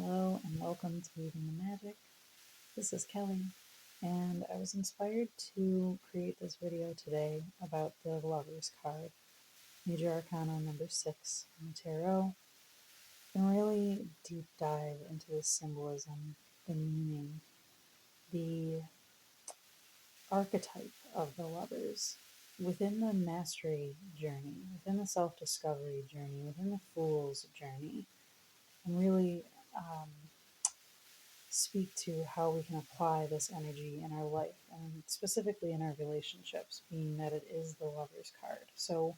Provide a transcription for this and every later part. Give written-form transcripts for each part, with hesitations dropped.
Hello and welcome to Weaving the Magic. This is Kelly, and I was inspired to create this video today about the Lover's card, Major Arcana number 6 in the Tarot, and really deep dive into the symbolism, the meaning, the archetype of the Lovers within the mastery journey, within the self discovery journey, within the Fool's journey, and really speak to how we can apply this energy in our life and specifically in our relationships, being that it is the Lover's card. So,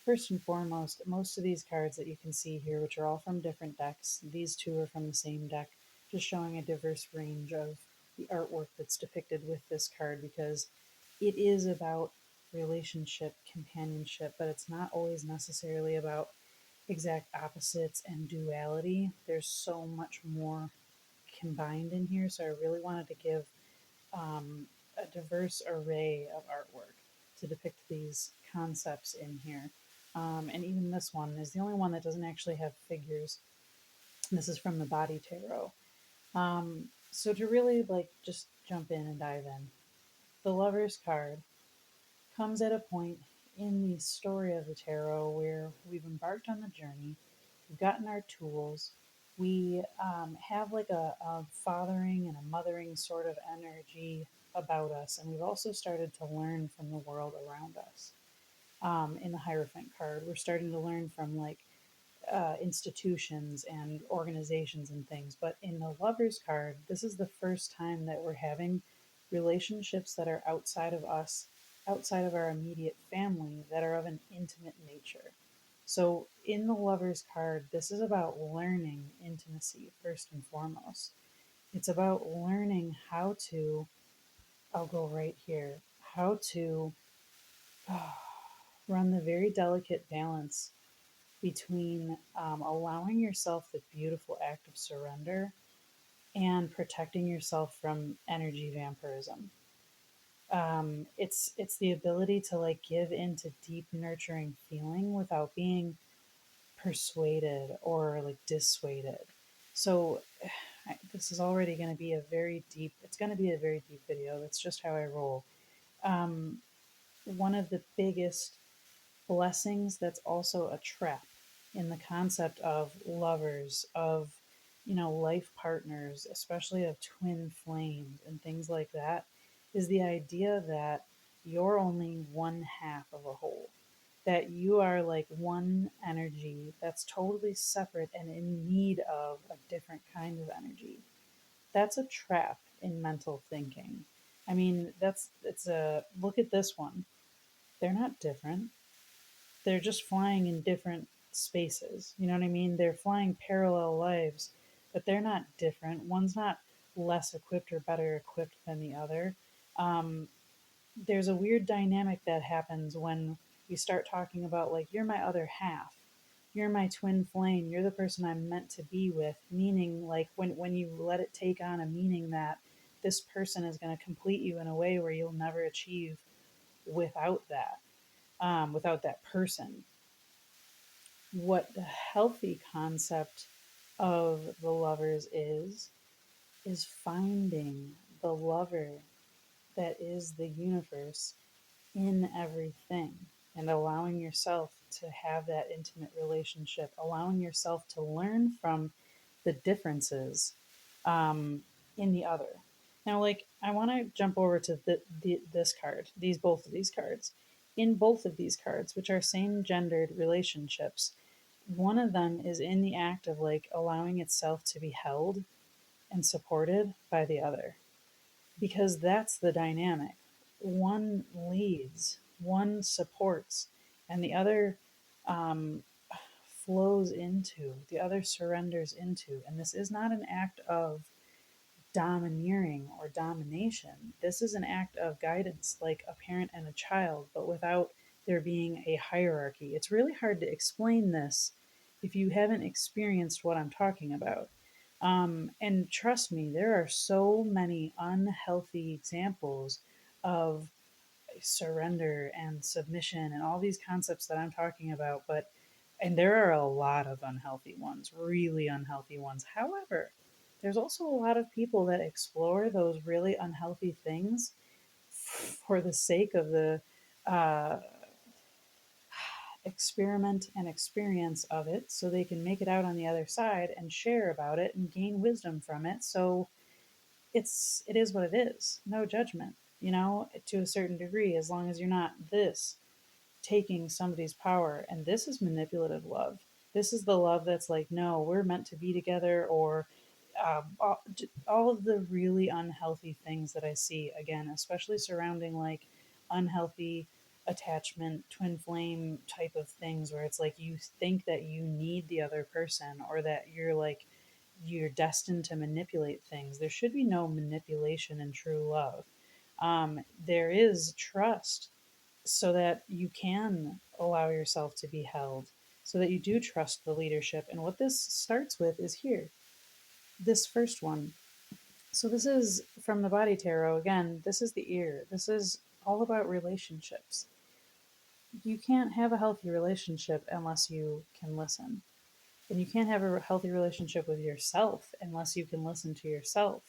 first and foremost, most of these cards that you can see here, which are all from different decks, these two are from the same deck, just showing a diverse range of the artwork that's depicted with this card because it is about relationship, companionship, but it's not always necessarily about exact opposites and duality. There's so much more combined in here, so I really wanted to give a diverse array of artwork to depict these concepts in here. And even this one is the only one that doesn't actually have figures. This is from the Body Tarot. So to really just jump in and dive in, the Lover's card comes at a point in the story of the tarot where we've embarked on the journey, we've gotten our tools, we have like a fathering and a mothering sort of energy about us, and we've also started to learn from the world around us. In the Hierophant card, we're starting to learn from institutions and organizations and things. But in the Lover's card, this is the first time that we're having relationships that are outside of us, outside of our immediate family, that are of an intimate nature. So in the Lover's card, this is about learning intimacy first and foremost. It's about learning how to, I'll go right here, how to run the very delicate balance between allowing yourself the beautiful act of surrender and protecting yourself from energy vampirism. It's the ability to give into deep nurturing feeling without being persuaded or dissuaded. So this is already going to be a very deep. It's going to be a very deep video. That's just how I roll. Um, One of the biggest blessings that's also a trap in the concept of lovers, of life partners, especially of twin flames and things like that, is the idea that you're only one half of a whole, that you are like one energy that's totally separate and in need of a different kind of energy. That's a trap in mental thinking. I mean, it's a look at this one. They're not different, they're just flying in different spaces. You know what I mean? They're flying parallel lives, but they're not different. One's not less equipped or better equipped than the other. Um, there's a weird dynamic that happens when we start talking about, like, you're my other half. You're my twin flame. You're the person I'm meant to be with. Meaning, like, when you let it take on a meaning that this person is going to complete you in a way where you'll never achieve without without that person. What the healthy concept of the lovers is finding the lover that is the universe in everything and allowing yourself to have that intimate relationship, allowing yourself to learn from the differences in the other. Now, I want to jump over to this card, both of these cards. In both of these cards, which are same gendered relationships, one of them is in the act of allowing itself to be held and supported by the other, because that's the dynamic. One leads, one supports, and the other um, flows into, the other surrenders into. And this is not an act of domineering or domination. This is an act of guidance, like a parent and a child, but without there being a hierarchy. It's really hard to explain this if you haven't experienced what I'm talking about. And trust me, there are so many unhealthy examples of surrender and submission and all these concepts that I'm talking about. But And there are a lot of unhealthy ones, really unhealthy ones. However, there's also a lot of people that explore those really unhealthy things for the sake of the uh, experiment and experience of it, so they can make it out on the other side and share about it and gain wisdom from it. So it is what it is. No judgment, to a certain degree, as long as you're not this taking somebody's power. And this is manipulative love. This is the love that's like, no, we're meant to be together, or all of the really unhealthy things that I see, again, especially surrounding like unhealthy attachment, twin flame type of things, where it's like you think that you need the other person, or that you're destined to manipulate things. There should be no manipulation in true love. There is trust, so that you can allow yourself to be held, so that you do trust the leadership. And what this starts with is here, this first one. So, this is from the body tarot. Again, this is the ear. This is all about relationships. You can't have a healthy relationship unless you can listen. And you can't have a healthy relationship with yourself unless you can listen to yourself.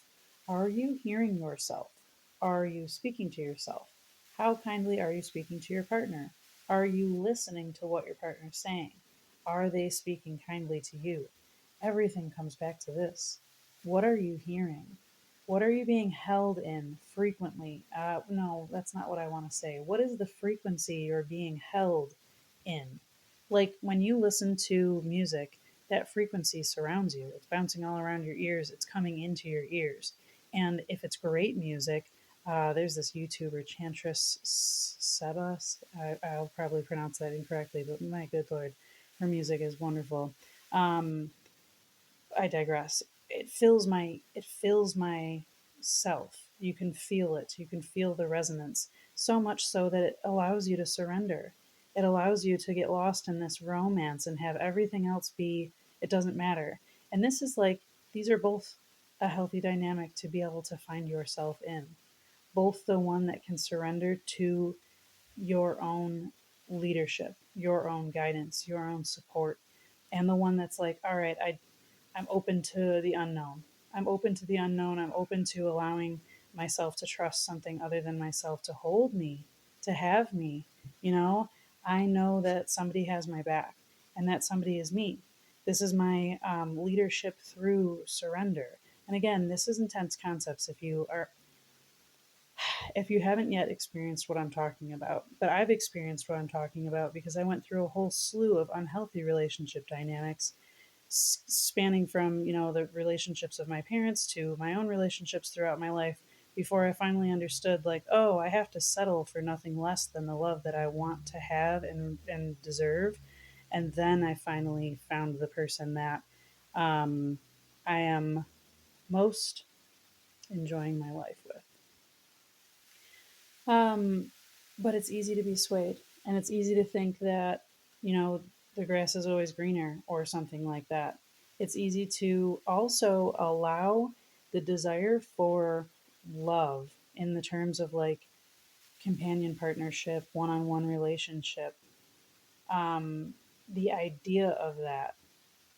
Are you hearing yourself? Are you speaking to yourself? How kindly are you speaking to your partner? Are you listening to what your partner's saying? Are they speaking kindly to you? Everything comes back to this. What are you hearing? What are you being held in frequently? No, that's not what I want to say. What is the frequency you're being held in? Like when you listen to music, that frequency surrounds you. It's bouncing all around your ears, it's coming into your ears. And if it's great music, there's this YouTuber, Chantress Sebas. I'll probably pronounce that incorrectly, but my good lord, her music is wonderful. Um, I digress. It fills my self. You can feel it. You can feel the resonance, so much so that it allows you to surrender. It allows you to get lost in this romance and have everything else be, it doesn't matter. And this is like, these are both a healthy dynamic to be able to find yourself in. Both the one that can surrender to your own leadership, your own guidance, your own support, and the one that's like, all right, I'm open to the unknown. I'm open to the unknown. I'm open to allowing myself to trust something other than myself to hold me, to have me. You know, I know that somebody has my back, and that somebody is me. This is my leadership through surrender. And again, this is intense concepts if you haven't yet experienced what I'm talking about. But I've experienced what I'm talking about because I went through a whole slew of unhealthy relationship dynamics, spanning from, the relationships of my parents to my own relationships throughout my life, before I finally understood, like, oh, I have to settle for nothing less than the love that I want to have and deserve. And then I finally found the person that um, I am most enjoying my life with. Um, but it's easy to be swayed, and it's easy to think that, you know, the grass is always greener or something like that. It's easy to also allow the desire for love in the terms of like companion partnership, one on one relationship, um, the idea of that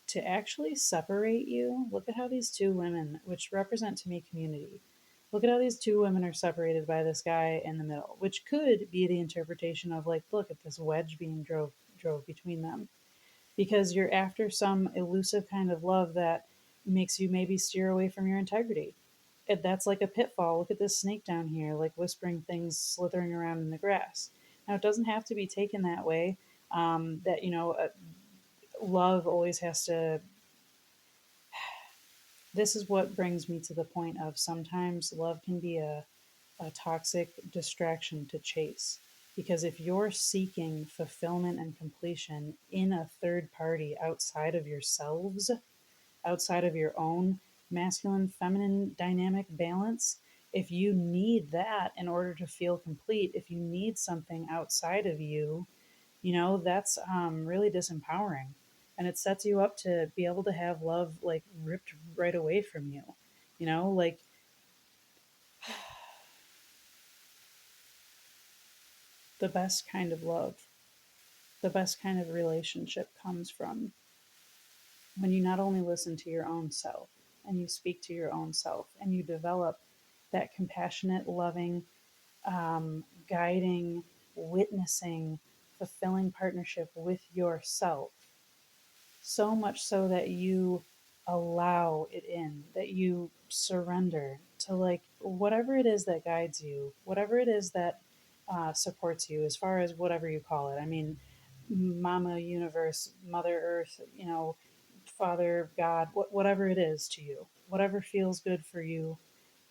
to actually separate you. Look at how these two women, which represent to me community, look at how these two women are separated by this guy in the middle, which could be the interpretation of like, look at this wedge being drove between them, because you're after some elusive kind of love that makes you maybe steer away from your integrity. That's like a pitfall. Look at this snake down here, like whispering things, slithering around in the grass. Now, it doesn't have to be taken that way. That love always has to. This is what brings me to the point of sometimes love can be a toxic distraction to chase. Because if you're seeking fulfillment and completion in a third party outside of yourselves, outside of your own masculine feminine dynamic balance, if you need that in order to feel complete, if you need something outside of you, that's really disempowering. And it sets you up to be able to have love like ripped right away from you. Like the best kind of love The best kind of relationship comes from when you not only listen to your own self and you speak to your own self and you develop that compassionate, loving, guiding, witnessing, fulfilling partnership with yourself, so much so that you allow it in, that you surrender to like whatever it is that guides you, whatever it is that supports you, as far as whatever you call it. I mean, Mama Universe, Mother Earth, Father God, whatever it is to you, whatever feels good for you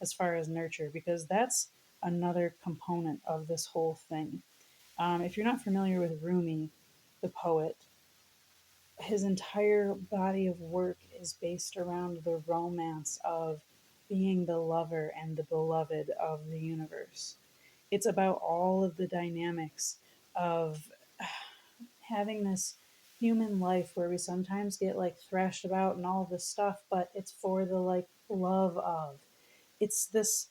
as far as nurture, because that's another component of this whole thing. If you're not familiar with Rumi, the poet, his entire body of work is based around the romance of being the lover and the beloved of the universe. It's about all of the dynamics of having this human life where we sometimes get like thrashed about and all this stuff, but it's for the like love of. It's this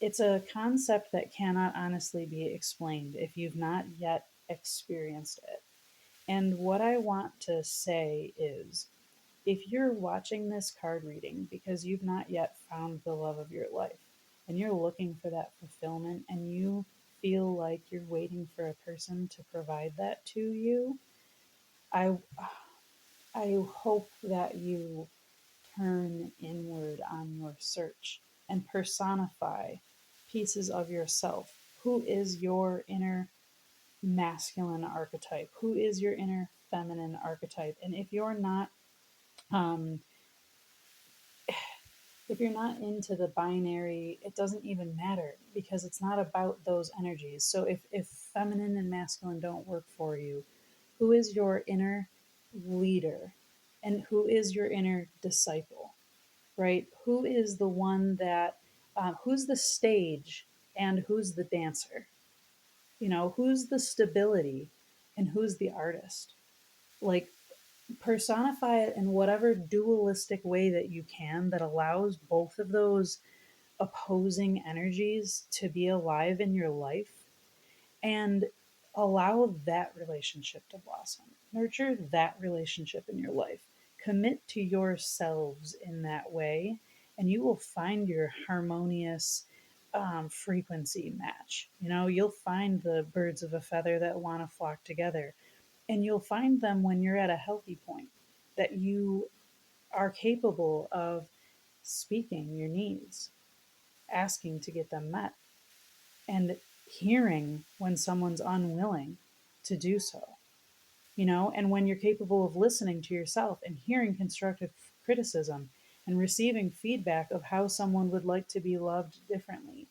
it's a concept that cannot honestly be explained if you've not yet experienced it. And what I want to say is if you're watching this card reading because you've not yet found the love of your life and you're looking for that fulfillment and you feel like you're waiting for a person to provide that to you, I I hope that you turn inward on your search and personify pieces of yourself. Who is your inner masculine archetype? Who is your inner feminine archetype? And um, if you're not into the binary, it doesn't even matter because it's not about those energies. So if feminine and masculine don't work for you, who is your inner leader and who is your inner disciple, right? Who is the one that who's the stage and who's the dancer? Who's the stability and who's the artist? Like, personify it in whatever dualistic way that you can that allows both of those opposing energies to be alive in your life, and allow that relationship to blossom. Nurture that relationship in your life. Commit to yourselves in that way, and you will find your harmonious frequency match. You'll find the birds of a feather that want to flock together, and you'll find them when you're at a healthy point that you are capable of speaking your needs, asking to get them met, and hearing when someone's unwilling to do so. And when you're capable of listening to yourself and hearing constructive criticism and receiving feedback of how someone would like to be loved differently.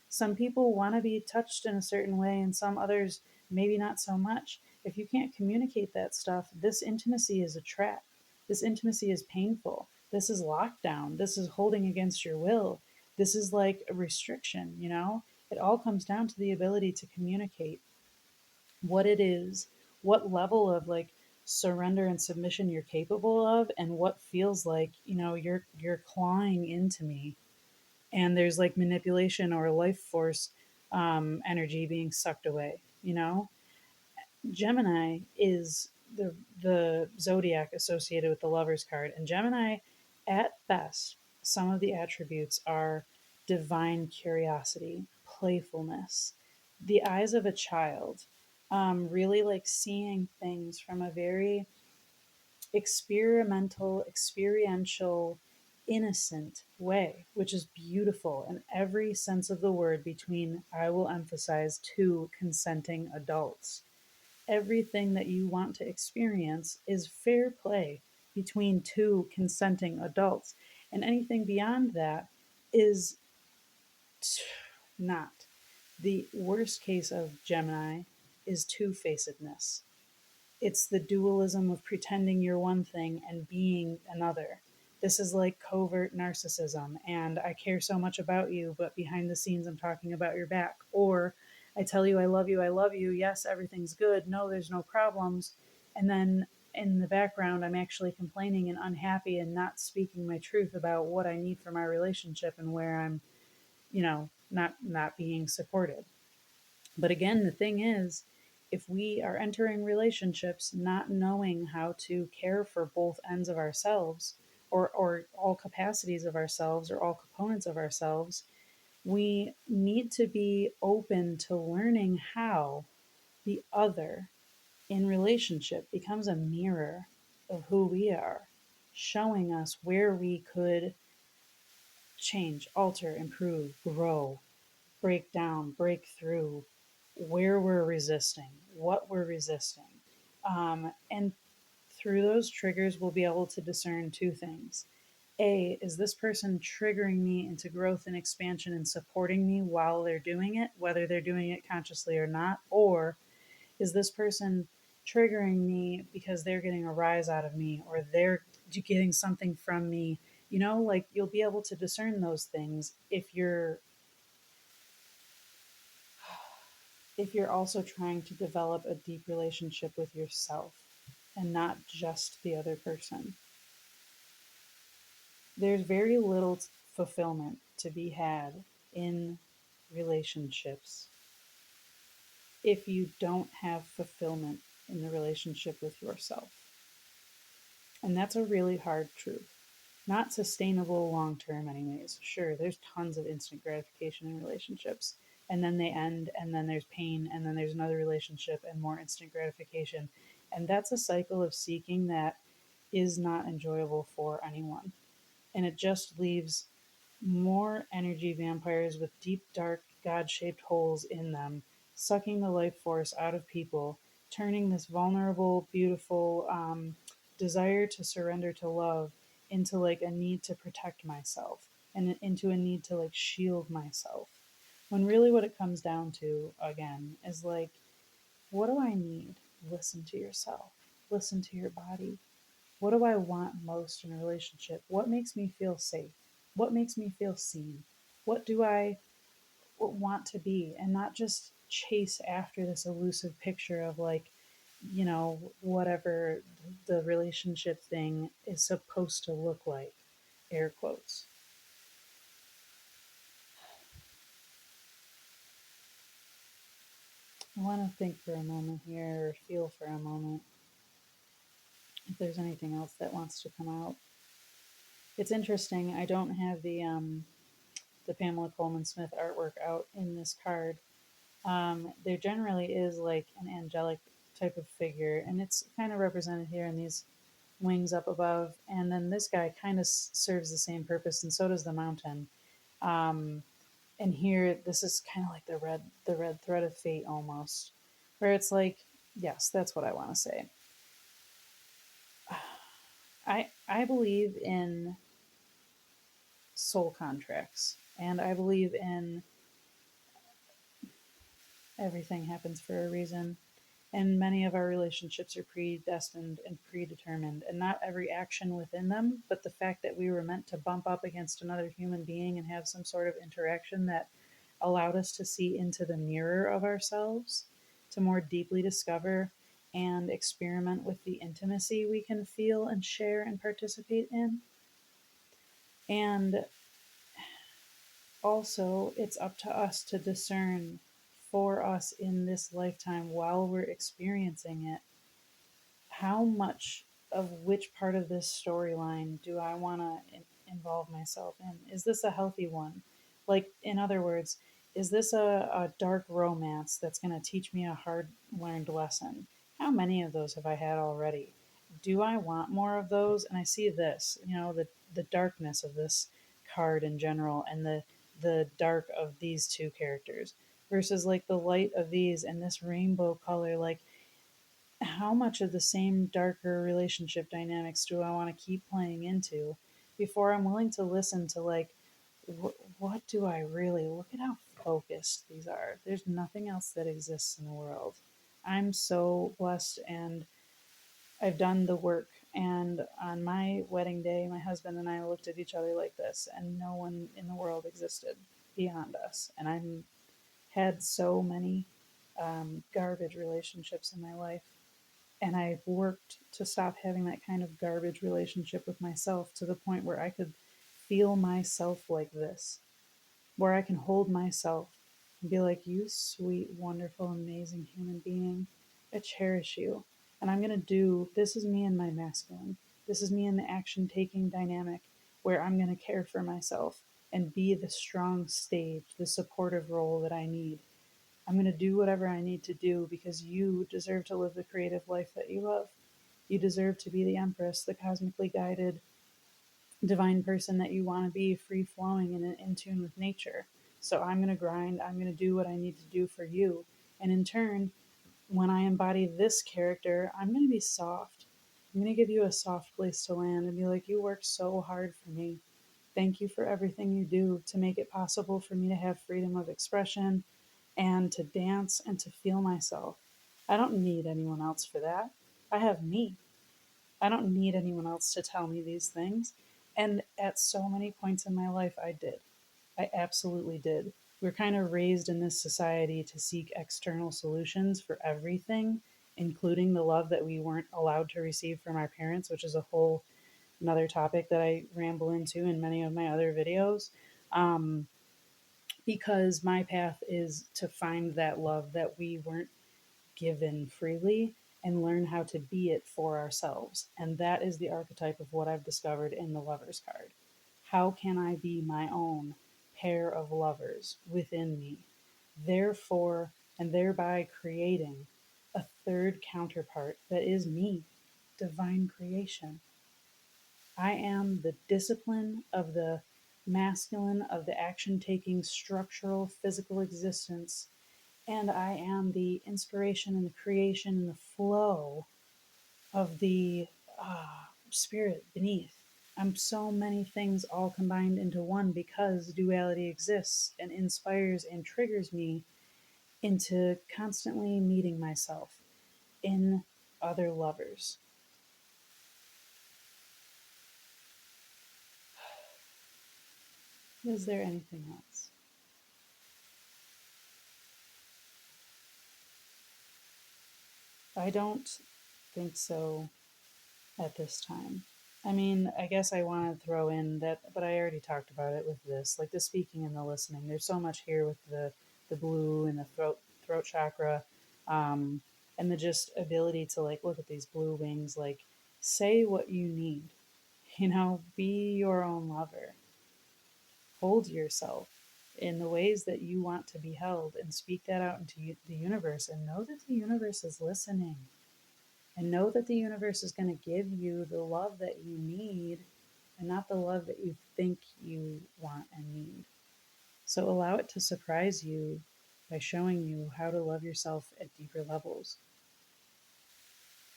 Some people want to be touched in a certain way, and some others maybe not so much. If you can't communicate that stuff, this intimacy is a trap. This intimacy is painful. This is lockdown. This is holding against your will. This is like a restriction. It all comes down to the ability to communicate what it is, what level of like surrender and submission you're capable of, and what feels like, you're clawing into me and there's like manipulation or life force energy being sucked away. Gemini is the zodiac associated with the Lovers card, and Gemini, at best, some of the attributes are divine curiosity, playfulness, the eyes of a child, really like seeing things from a very experimental, experiential, innocent way, which is beautiful in every sense of the word. Between, I will emphasize, two consenting adults, everything that you want to experience is fair play between two consenting adults. And anything beyond that is not. The worst case of Gemini is two facedness. It's the dualism of pretending you're one thing and being another. This is like covert narcissism, and I care so much about you, but behind the scenes, I'm talking about your back. Or I tell you, I love you, yes, everything's good, no, there's no problems. And then in the background, I'm actually complaining and unhappy and not speaking my truth about what I need from our relationship and where I'm, not being supported. But again, the thing is, if we are entering relationships not knowing how to care for both ends of ourselves, or all capacities of ourselves, or all components of ourselves, we need to be open to learning how the other in relationship becomes a mirror of who we are, showing us where we could change, alter, improve, grow, break down, break through, where we're resisting, what we're resisting. And through those triggers, we'll be able to discern two things. A, is this person triggering me into growth and expansion and supporting me while they're doing it, whether they're doing it consciously or not? Or is this person triggering me because they're getting a rise out of me, or they're getting something from me? You know, like, you'll be able to discern those things if you're also trying to develop a deep relationship with yourself and not just the other person. There's very little fulfillment to be had in relationships if you don't have fulfillment in the relationship with yourself. And that's a really hard truth. Not sustainable long term, anyways. Sure, there's tons of instant gratification in relationships, and then they end, and then there's pain, and then there's another relationship and more instant gratification. And that's a cycle of seeking that is not enjoyable for anyone. And it just leaves more energy vampires with deep, dark, God shaped holes in them, sucking the life force out of people, turning this vulnerable, beautiful desire to surrender to love into like a need to protect myself, and into a need to like shield myself. When really what it comes down to, again, is like, what do I need? Listen to yourself, listen to your body. What do I want most in a relationship? What makes me feel safe? What makes me feel seen? What do I want to be? And not just chase after this elusive picture of like, whatever the relationship thing is supposed to look like, air quotes. I want to think for a moment here, or feel for a moment, if there's anything else that wants to come out. It's interesting. I don't have the Pamela Coleman Smith artwork out in this card. There generally is like an angelic type of figure, and it's kind of represented here in these wings up above. And then this guy kind of serves the same purpose, and so does the mountain. Um, and here, this is kind of like the red thread of fate almost, where it's like, yes, that's what I want to say. I believe in soul contracts, and I believe in everything happens for a reason. And many of our relationships are predestined and predetermined, and not every action within them, but the fact that we were meant to bump up against another human being and have some sort of interaction that allowed us to see into the mirror of ourselves, to more deeply discover and experiment with the intimacy we can feel and share and participate in. And also, it's up to us to discern for us in this lifetime while we're experiencing it, how much of which part of this storyline do I want to involve myself in? Is this a healthy one? Like, in other words, is this a dark romance that's going to teach me a hard learned lesson? How many of those have I had already? Do I want more of those? And I see this, the darkness of this card in general, and the dark of these two characters versus like the light of these and this rainbow color. Like, how much of the same darker relationship dynamics do I want to keep playing into before I'm willing to listen to like, what do I really look at how focused these are. There's nothing else that exists in the world. I'm so blessed, and I've done the work. And on my wedding day, my husband and I looked at each other like this, and no one in the world existed beyond us. And I'm had so many garbage relationships in my life, and I worked to stop having that kind of garbage relationship with myself to the point where I could feel myself like this, where I can hold myself and be like, you sweet, wonderful, amazing human being. I cherish you. And I'm going to do this is me in my masculine. This is me in the action taking dynamic where I'm going to care for myself and be the strong stage, the supportive role that I need. I'm going to do whatever I need to do because you deserve to live the creative life that you love. You deserve to be the empress, the cosmically guided divine person that you want to be, free flowing and in tune with nature. So I'm going to grind. I'm going to do what I need to do for you. And in turn, when I embody this character, I'm going to be soft. I'm going to give you a soft place to land and be like, you work so hard for me. Thank you for everything you do to make it possible for me to have freedom of expression and to dance and to feel myself. I don't need anyone else for that. I have me. I don't need anyone else to tell me these things. And at so many points in my life, I did. I absolutely did. We're kind of raised in this society to seek external solutions for everything, including the love that we weren't allowed to receive from our parents, which is a whole another topic that I ramble into in many of my other videos. Um, because my path is to find that love that we weren't given freely and learn how to be it for ourselves. And that is the archetype of what I've discovered in the Lover's card. How can I be my own pair of lovers within me? Therefore, and thereby creating a third counterpart that is me, divine creation. I am the discipline of the masculine, of the action taking, structural, physical existence, and I am the inspiration and the creation and the flow of the spirit beneath. I'm so many things all combined into one because duality exists and inspires and triggers me into constantly meeting myself in other lovers. Is there anything else? I don't think so at this time. I mean, I guess I want to throw in that, but I already talked about it with this, like the speaking and the listening. There's so much here with the blue and the throat chakra, um, and the just ability to like look at these blue wings, like say what you need, be your own lover, hold yourself in the ways that you want to be held, and speak that out into the universe, and know that the universe is listening and know that the universe is going to give you the love that you need and not the love that you think you want and need. So allow it to surprise you by showing you how to love yourself at deeper levels.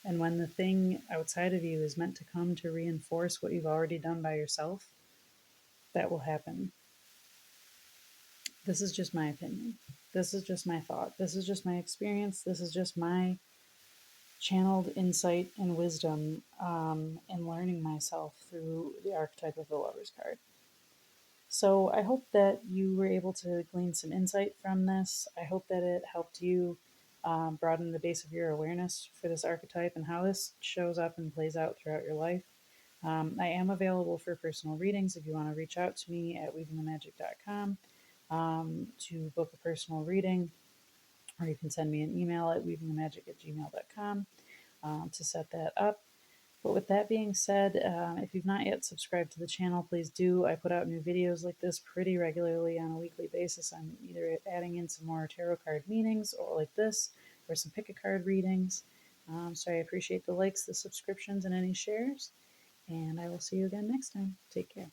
And when the thing outside of you is meant to come to reinforce what you've already done by yourself, that will happen. This is just my opinion. This is just my thought. This is just my experience. This is just my channeled insight and wisdom in learning myself through the archetype of the Lover's card. So I hope that you were able to glean some insight from this. I hope that it helped you broaden the base of your awareness for this archetype and how this shows up and plays out throughout your life. I am available for personal readings if you want to reach out to me at weavingthemagic.com to book a personal reading, or you can send me an email at weavingthemagic@gmail.com to set that up. But with that being said, if you've not yet subscribed to the channel, please do. I put out new videos like this pretty regularly on a weekly basis. I'm either adding in some more tarot card meanings or like this, or some pick a card readings. So I appreciate the likes, the subscriptions, and any shares. And I will see you again next time. Take care.